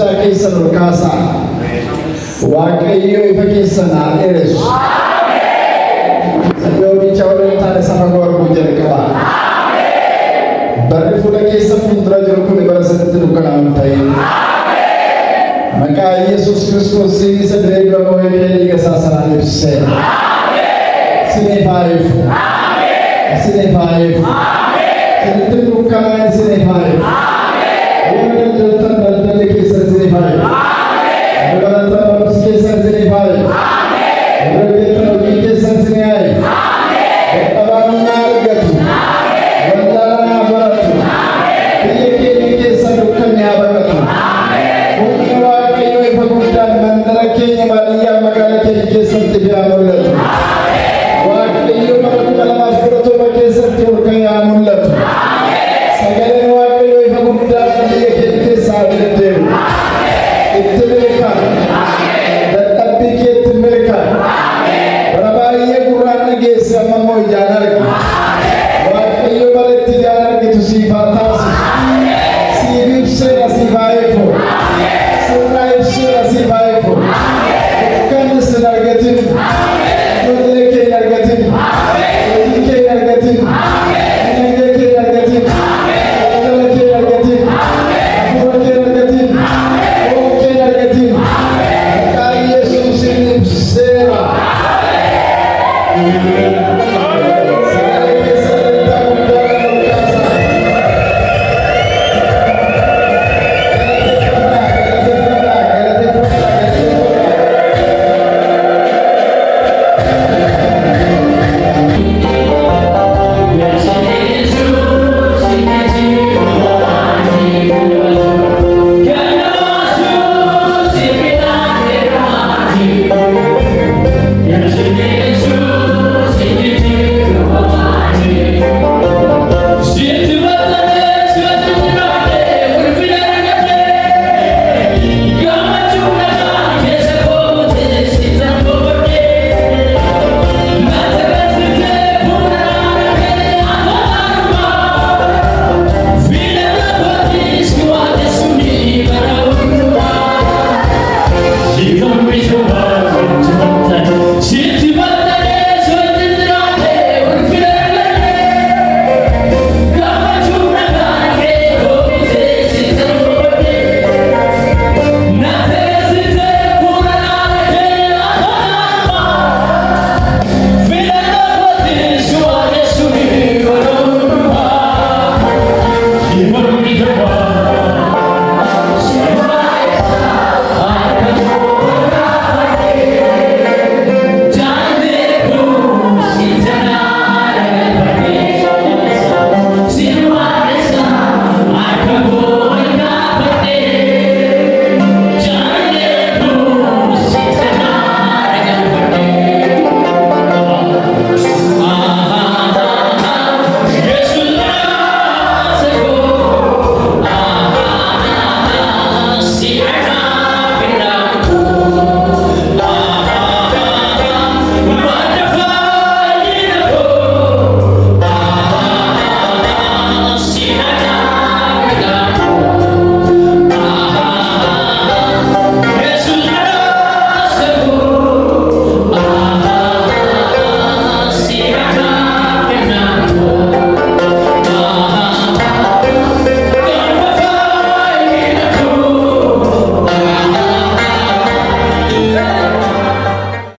ibsaa keessan ol kaasaa. Waaqayyo ifa keessan haa dheeressu. Sadoobicha waliin taane safa goorguu jalqabaa. Barri fuula keessa fuuldura jiru kun bara sadiitti dukkanaan ta'e. Maqaa Yesuus Kiristoos isa diree dura moo'ee dhiiga isaa sanaan ibsee. Sinii faayifu. Sinii faayifu. Sinitti dukkanaan sinii faayifu. Warra daldaltan daldalli keessan sinii faayifu. Warra barumsa keessan sinii faayifu. Warra beektan hojii keessan sinii faayifu. Dadhabaan na argatu. Wallaalaa baratu. Biyya keenya keessa dukkanni haa baqatu. Humni Waaqayyo ifa guddaan mandara keenya baadiyyaa magaalaa keenya keessatti haa mul'atu. Waaqayyo bara 2017 keessatti urga'ee haa mul'atu. Sagaleen Waaqayyo ifa guddaan biyya keenya keessa haa deddeebi'u. Itti milkaa'u. Dadhabbii kee itti milkaa'u. Bara baay'ee gurraan dhageesse amma immoo ijaan arga.